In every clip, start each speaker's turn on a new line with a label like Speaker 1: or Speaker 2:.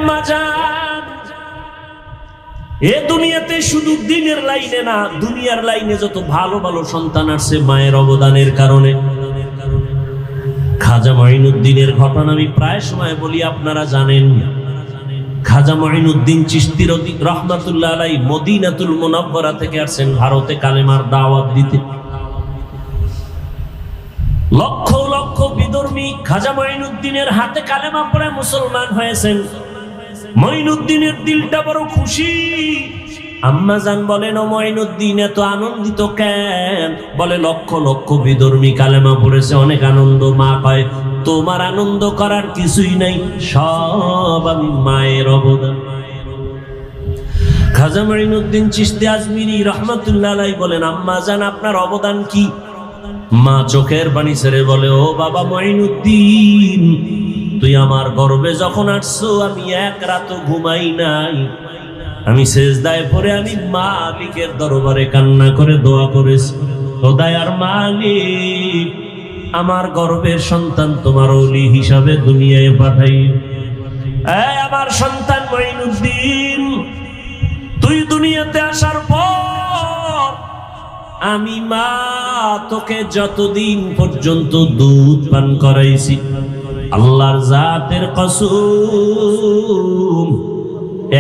Speaker 1: আম্মা জান, এ দুনিয়াতে শুধু দিনের লাইনে না, দুনিয়ার লাইনে যত ভালো ভালো সন্তান আসছে মায়ের অবদানের কারণে। খাজা মঈনুদ্দিনের ঘটনা আমি প্রায় সময় বলি, আপনারা জানেন। খাজা মঈনুদ্দিন চিশতি রহমাতুল্লাহ আলাইহি মদিনাতুল মুনাওয়ারা থেকে আসছেন ভারতে কালেমার দাওয়াত দিতে। লক্ষ লক্ষ বিধর্মী খাজা মঈনুদ্দিনের হাতে কালেমা পড়ে মুসলমান হয়েছেন। মঈনুদ্দিনের দিলটা বড় খুশি। আম্মা জান বলেন, ও মঈনুদ্দিন এত আনন্দিত কেন? বলে, লক্ষ লক্ষ বিধর্মী কালেমা পড়েছে, অনেক আনন্দ। মা কয়, তোমার আনন্দ করার কিছুই নাই, সব আমি মায়ের অবদান। খাজা মঈনুদ্দিন চিশতি আজমিরি রহমাতুল্লাহ আলাইহি বলেন, আম্মা জান আপনার অবদান কি? মা চোখের পানি ছেড়ে বলে, ও বাবা মঈনুদ্দিন, তুই আমার গর্ভে যখন আসছো আমি এক রাতও ঘুমাই নাই। আমি সেজদায় পড়ে আমি মালিকের দরবারে কান্না করে দোয়া করেছি, ও দয়ার মালিক, আমার গর্ভের সন্তান তোমার ওলি হিসাবে দুনিয়ায় পাঠাইও। এই আমার সন্তান মঈনুদ্দিন, তুই দুনিয়াতে আসার পর আমি মা তোকে যতদিন পর্যন্ত দুধ পান করাইছি, আল্লাহর জাতের কসম,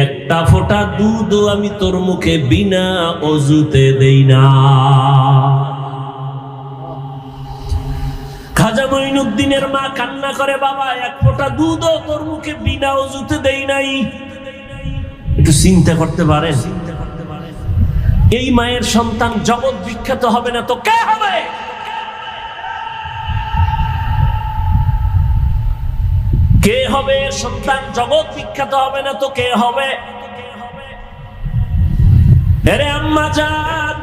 Speaker 1: একটা ফোঁটা দুধও আমি তোর মুখে বিনা অজুতে দেই না। খাজা মঈনুদ্দিনের মা কান্না করে, বাবা এক ফোঁটা দুধও তোর মুখে বিনা অজুতে দেই নাই। একটু চিন্তা করতে পারেন, এই মায়ের সন্তান জগৎ বিখ্যাত হবে না তো কে হবে? কে হবে সন্তান জগৎ বিখ্যাত হবে না তো কে হবে? আরে আম্মা জান,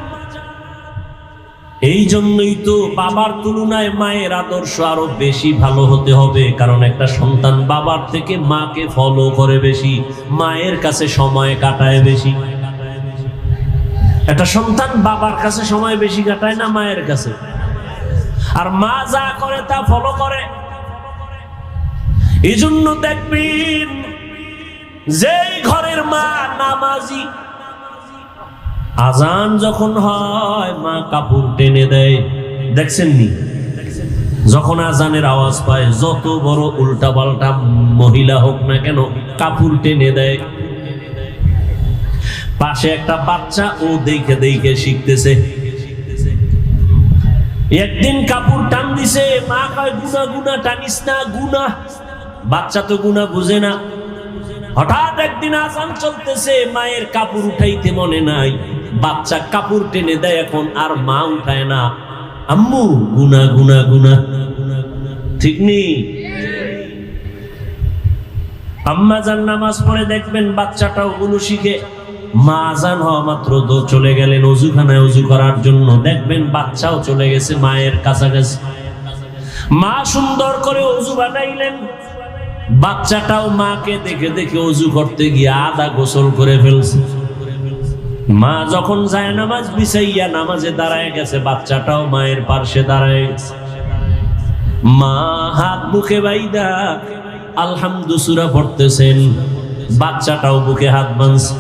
Speaker 1: এই জন্যই তো বাবার তুলনায় মায়ের আদর্শ আরো বেশি ভালো হতে হবে। কারণ একটা সন্তান বাবার থেকে মাকে ফলো করে বেশি, মায়ের কাছে সময় কাটায় বেশি। একটা সন্তান বাবার কাছে সময় বেশি কাটায় না মায়ের কাছে? আর মা যা করে তা ফলো করে। এই জন্য দেখবেন যেই ঘরের মা নামাজি, আজান যখন হয় মা কাপড় টেনে দেয়। দেখছেন নি? যখন আজানের আওয়াজ পায়, যত বড় উল্টা পাল্টা মহিলা হোক না কেন, কাপড় টেনে দেয়। পাশে একটা বাচ্চা, ও দেখে দেখে শিখতেছে। একদিন কাপড় টান দিছে, মা কয়, গুনা গুনা টানিস না, গুনা। বাচ্চা তো গুনা বুঝে না। হঠাৎ একদিন আজান চলতেছে, মায়ের কাপড় উঠাইতে মনে নাই, বাচ্চা কাপড় টেনে দেয়, এখন আর মা উঠায় না। আম্মু গুনা গুনা গুনা, ঠিক নেই? আম্মা জান নামাজ পড়ে দেখবেন বাচ্চাটাও গুলো শিখে। মা আজান হওয়া মাত্র চলে গেলেন অজুখানায় অজু করার জন্য, দেখবেন বাচ্চাও চলে গেছে মায়ের কাছাকাছি। মা সুন্দর করে অজু বানাইলেন, বাচ্চাটাও মাকে দেখে দেখে অজু করতে গিয়ে আধা গোসল করে ফেলছে। মা যখন যায় নামাজ বিছাইয়া নামাজে দাঁড়ায় গেছে, বাচ্চাটাও মায়ের পাশে দাঁড়ায় গেছে। মা হাত মুখে বাইদা আলহামদু সূরা পড়তেছেন, বাচ্চাটাও বুকে হাত বাঁধছে।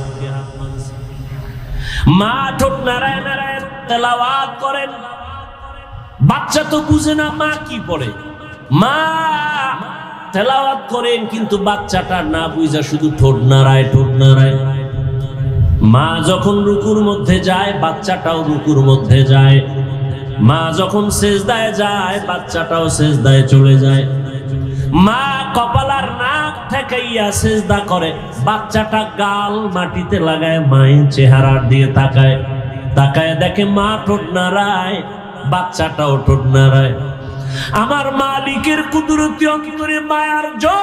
Speaker 1: মা ঠোঁট নাড়ায় নাড়ায় তেলাওয়াত করেন। বাচ্চা তো বুঝে না মা কি পড়ে, মা তেলাওয়াত করেন, কিন্তু বাচ্চাটা না বুঝা শুধু ঠোঁট নাড়ায় ঠোঁট নাড়ায়। মা যখন রুকুর মধ্যে যায়, বাচ্চাটাও রুকুর মধ্যে যায়। মা যখন সেজদায় যায়, বাচ্চাটাও সেজদায় চলে যায়। মা কপালার নাক ঠেকাইয়া সেজদা করে, বাচ্চাটা গাল মাটিতে লাগায় মায়ের চেহারার দিয়ে তাকায়। তাকায় দেখে মা ঠোঁট নাড়ায়, বাচ্চাটাও ঠোঁট নাড়ায়। আমার মালিকের কুদরতি অন্তরে মায়ার জোশ।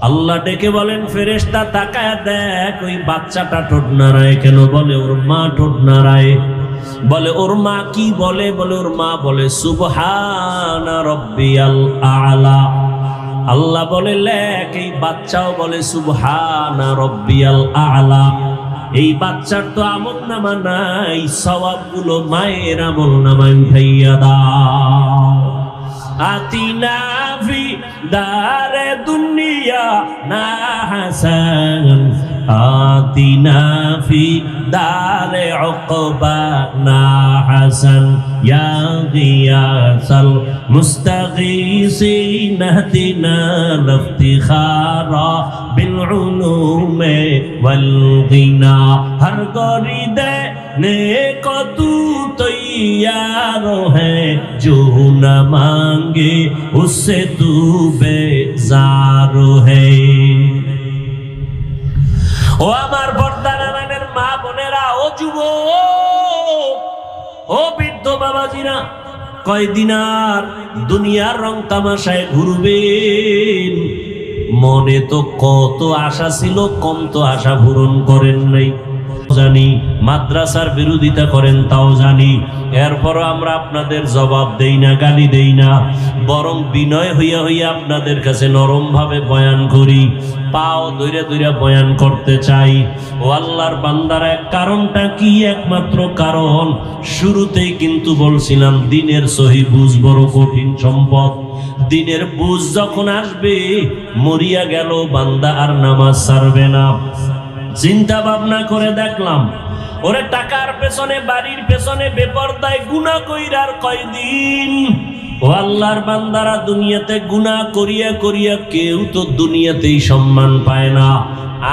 Speaker 1: আল্লাহ ডেকে বলেন, ফেরেশতা তাকায় দেখ ওই বাচ্চাটা ঠোঁট নাড়ায় কেন? বলে ওর মা ঠোঁট নাড়ায়। বলে ওর মা কি বলে? বলে ওর মা বলে সুবহানা রাব্বিয়াল আ'লা। আল্লাহ বলে লেখ, এই বাচ্চাও বলে সুবহানা রাব্বিয়াল আ'লা। এই বাচ্চার তো আমল নামা নাই, সওয়াবগুলো মায়ের আমল নামায় উঠাইয়া দাও। আতিনা ফি দারে দুনিয়া না হাসান আতিনা ফি দারে উকবা না হাসান ইয়া গিয়াসাল মুস্তাগীসিন ইহদিনা লিফতিখারা বিল উলুমে ওয়াল গিনা হর গরিদে नेको तू तैयार है जो न मांगे उससे तू बेजार है। ও আমার বর্তমানের মা বোনেরা, ও যুবক, ও বৃদ্ধ বাবাজিরা, কয়দিন আর দুনিয়ার রং তামাশায় ঘুরবেন? মনে তো কত আশা ছিল, কম তো আশা পূরণ করেন নাই জানি, মাদ্রাসার বিরোধিতা করেন তাও জানি, এরপরও আমরা আপনাদের জবাব দেই না, গালি দেই না, বরং বিনয় হইয়া হইয়া আপনাদের কাছে নরম ভাবে বয়ান করি, পাও ধইরা ধইরা বয়ান করতে চাই। ও আল্লাহর বান্দারা, কারণটা কি? একমাত্র কারণ শুরুতেই কিন্তু বলছিলাম, দিনের সহি বুঝ বড় কঠিন সম্পদ। দিনের বুঝ যখন আসবে, মরিয়া গেল বান্দা আর নামাজ ছাড়বে না। চিন্তা ভাবনা করে দেখলাম, ওরে টাকার পেছনে, বাড়ির পেছনে বেপরদায় গুনাহ কইরার কয়দিন। ও আল্লাহর বান্দারা, দুনিয়াতে গুনাহ করিয়া করিয়া কেউ তো দুনিয়াতেই সম্মান পায় না,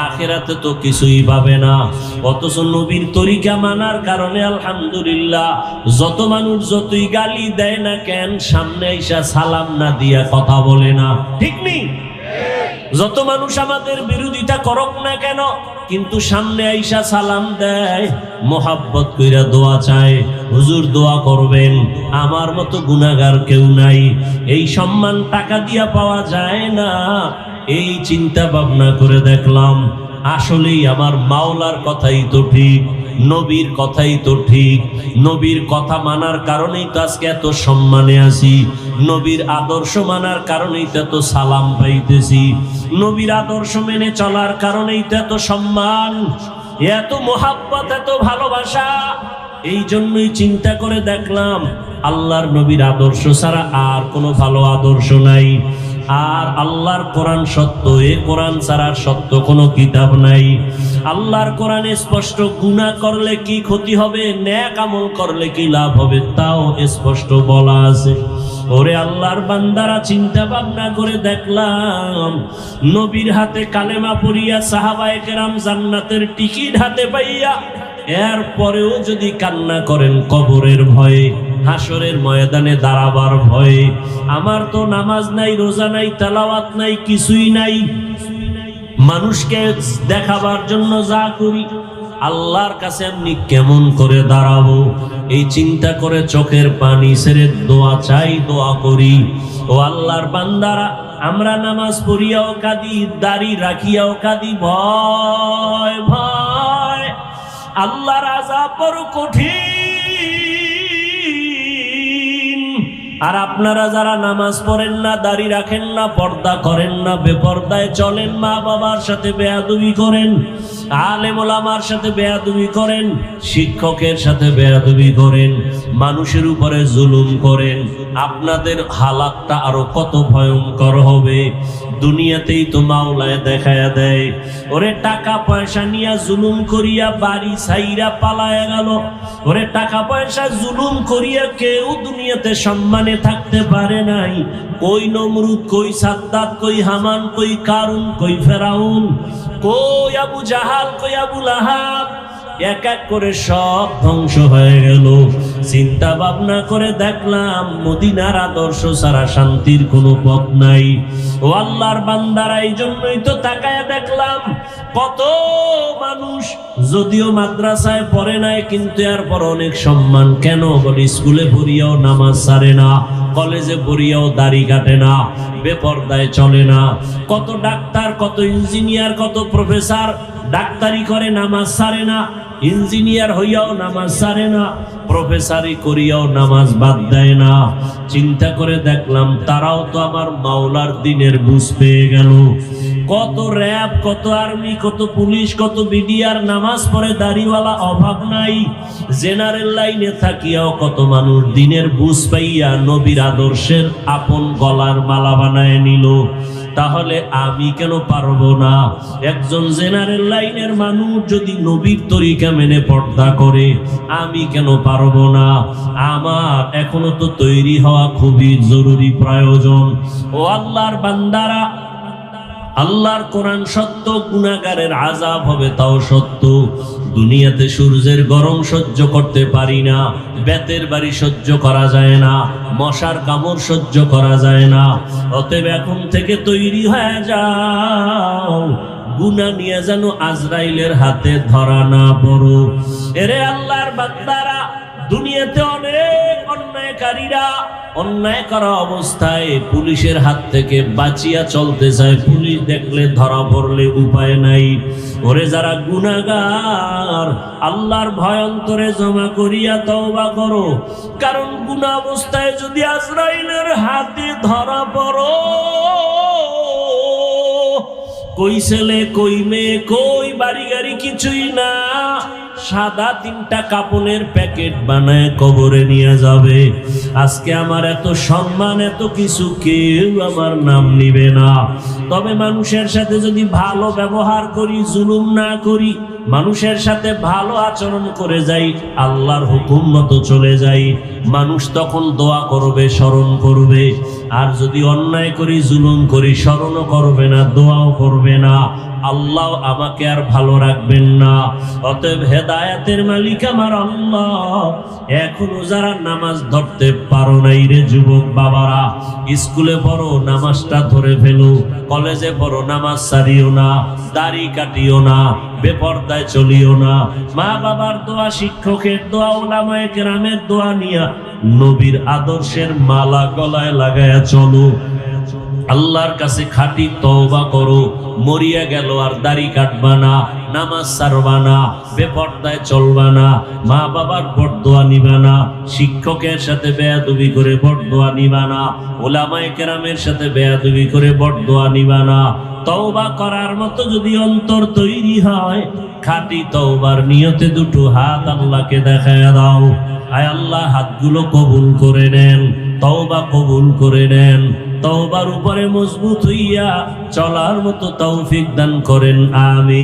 Speaker 1: আখিরাতে তো কিছুই পাবে না। অথচ নবীর তরিকা মানার কারণে আলহামদুলিল্লাহ, যত মানুষ যতই গালি দেয় না কেন, সামনে আইসা সালাম না দিয়া কথা বলে না, ঠিক নেই? যত মানুষ আমাদের বিরোধিতা করুক না কেন, কিন্তু সামনে আইসা সালাম দেয়, মোহাব্বত কইরা দোয়া চায়, হুজুর দোয়া করবেন, আমার মতো গুনাহগার কেউ নাই। এই সম্মান টাকা দিয়া পাওয়া যায় না। এই চিন্তা ভাবনা করে দেখলাম, আসলেই আমার মাওলার কথাই তো ঠিক, নবীর কথাই তো ঠিক। নবীর কথা মানার কারণেই তো আজকে এত সম্মানে আছি, নবীর আদর্শ মানার কারণেই তো এত সালাম পাইতেছি, নবীর আদর্শ মেনে চলার কারণেই তো এত সম্মান, এত মোহাব্বত, এত ভালোবাসা। এই জন্যই চিন্তা করে দেখলাম, আল্লাহর নবীর আদর্শ ছাড়া আর কোনো ভালো আদর্শ নাই। আর আল্লাহর কোরআন সত্য, এ কোরআন ছাড়া সত্য কোনো কিতাব নাই। আল্লাহর কোরআনে স্পষ্ট, গুনাহ করলে কি ক্ষতি হবে, নেক আমল করলে কি লাভ হবে, তাও স্পষ্ট বলা আছে। ওরে আল্লাহর বান্দারা, চিন্তা ভাবনা করে দেখলাম, নবীর হাতে কালেমা পড়িয়া সাহাবায়ে কেরাম জান্নাতের টিকিট হাতে পাইয়া, এরপরেও যদি কান্না করেন কবরের ভয়ে, হাসরের ময়দানে দাঁড়াবার ভয়ে, আমার তো নামাজ নাই, রোজা নাই, তেলাওয়াত নাই, কিছুই নাই, মানুষকে দেখাবার জন্য যা করি, আল্লাহর কাছে আমি কেমন করে দাঁড়াবো? এই চিন্তা করে চোখের পানি ছেড়ে দোয়া চাই, দোয়া করি। ও আল্লাহর বান্দারা, আমরা নামাজ পড়িয়াও কাঁদি, দাড়ি রাখিয়াও কাঁদি, ভয় ভয়, আল্লাহর আযাব বড় কঠিন। আর আপনারা যারা নামাজ পড়েন না, দাড়ি রাখেন না, পর্দা করেন না, বেপর্দায় চলেন, মা বাবার সাথে বেয়াদবি করেন, আলেম ওলামার সাথে বেয়াদবি করেন, শিক্ষকের সাথে বেয়াদবি করেন, মানুষের উপরে জুলুম করেন, আপনাদের হালাতটা আরো কত ভয়ঙ্কর হবে। দুনিয়াতেই তো মাওলায় দেখায়া দেয়, ওরে টাকা পয়সা নিয়া জুলুম করিয়া বাড়ি ছাইরা পালায়া গেল। ওরে টাকা পয়সা জুলুম করিয়া কেউ দুনিয়াতে সম্মানে থাকতে পারে নাই। কই নমরুদ, কই সাদ্দাত, কই হামান, কই কারুন, কই ফেরাউন, কই আবু জাহাল, কই আবু লাহাব, এক এক করে সব ধ্বংস হয়ে গেল। চিন্তা ভাবনা করে দেখলাম, মদিনার আদর্শ ছাড়া শান্তির কোনো পথ নাই। ও আল্লাহর বান্দারা, এই জন্যই তো তাকায় দেখলাম, কত মানুষ যদিও মাদ্রাসায় পড়ে নাই, কিন্তু এরপর অনেক সম্মান। কেন বলি? স্কুলে পড়িয়াও নামাজ ছাড়ে না, কলেজে পড়িয়াও দাড়ি কাটে না, বেপর্দায় চলে না। কত ডাক্তার, কত ইঞ্জিনিয়ার, কত প্রফেসর ডাক্তারি করে, নামাজ ছাড়ে না, ইঞ্জিনিয়ার হইয়াও নামাজ ছাড়ে না, প্রফেসরি করিয়াও নামাজ বাদ দেয় না। চিন্তা করে দেখলাম, তারাও তো আমার মাওলার দিনের বুঝ পেয়ে গেল। কত র্যাব, কত আর্মি, কত পুলিশ, কত বিডিআর নামাজ পড়ে দাড়িওয়ালা, অভাব নাই। জেনারেল লাইনে থাকিয়াও কত মানুষ দিনের বুঝ পাইয়া নবীর আদর্শের আপন গলার মালা বানায় নিল। তাহলে আমি কেন পারবো না? একজন জেনারেল লাইনের মানুষ যদি নবীর তরিকা মেনে পর্দা করে, আমি কেন পারবো না? আমার এখনো তো তৈরি হওয়া খুবই জরুরি, প্রয়োজন। ও আল্লাহর বান্দারা, আল্লাহর কোরআন সত্য, গুনাহগারের আযাব হবে তাও সত্য। দুনিয়াতে সূর্যের গরম সহ্য করতে পারি না, বেতের বাড়ি সহ্য করা যায় না, মশার কামড় সহ্য করা যায় না। অতএব এখন থেকে তৈরি হয়ে যাও, গুনাহ নিয়ে যেন আজরাইলের হাতে ধরা না পড়ো। এরে আল্লাহর বান্দারা, দুনিয়াতে অনেক অন্যায়কারীরা অন্যায় করা অবস্থায় পুলিশের হাত থেকে বাঁচিয়া চলতে চায়। পুলিশ দেখলে ধরা পড়লে উপায় নাই। ওরে যারা গুনাহগার, আল্লাহর ভয় অন্তরে জমা করিয়া তওবা করো, কারণ গুনাহ অবস্থায় যদি আজরাইলের হাতে ধরা পড়ো, কই ছেলে, কই মেয়ে, কই বাড়ি গাড়ি কিছুই না, সাদা 3টা কাপড়ের প্যাকেট বানায় কবরে নিয়ে যাবে। আজকে আমার এত সম্মান, এত কিছু, কেউ আমার নাম নিবে না। তবে মানুষের সাথে যদি ভালো ব্যবহার করি, জুলুম না করি, মানুষের সাথে ভালো আচরণ করে যাই, আল্লাহর হুকুম মতো চলে যাই, মানুষ তখন দোয়া করবে, স্মরণ করবে। আর যদি অন্যায় করি, জুলুম করি, স্মরণও করবে না, দোয়াও করবে না, আল্লাহ আমাকে আর ভালো রাখবেন না। অতএব হেদায়েতের মালিক আমার আল্লাহ। এখনো যারা নামাজ ধরতে পারো নাই রে যুবক বাবারা, স্কুলে পড়ো, নামাজটা ধরে ফেলো। কলেজে পড়ো, নামাজ ছাড়িও না, দাড়ি কাটিও না, বেপরদায় চলিও না। মা বাবার দোয়া, শিক্ষকের দোয়া, উলামায়ে কেরামের দোয়া নিয়া নবীর আদর্শের মালা গলায় লাগায়া চলো। আল্লাহর কাছে খাঁটি তওবা করো। মরিয়া গেল আর দাড়ি কাটবা না, নামাজ ছাড়বা না, বেপরদায় চলবা না, মা বাবার বরদোয়া নিবা না, শিক্ষকের সাথে বেয়াদবি করে বরদোয়া নিবা না, উলামায়ে কেরামের সাথে বেয়াদবি করে বরদোয়া নিবা না। তওবা করার মতো যদি অন্তর তৈরি হয়, খাঁটি তওবার নিয়তে দুটো হাত আল্লাহকে দেখায়া দাও। আয় আল্লাহ, হাতগুলো কবুল করে নেন, তওবা কবুল করে নেন। তওবার উপরে মজবুত হইয়া চলার মতো তৌফিক দান করেন, আমিন।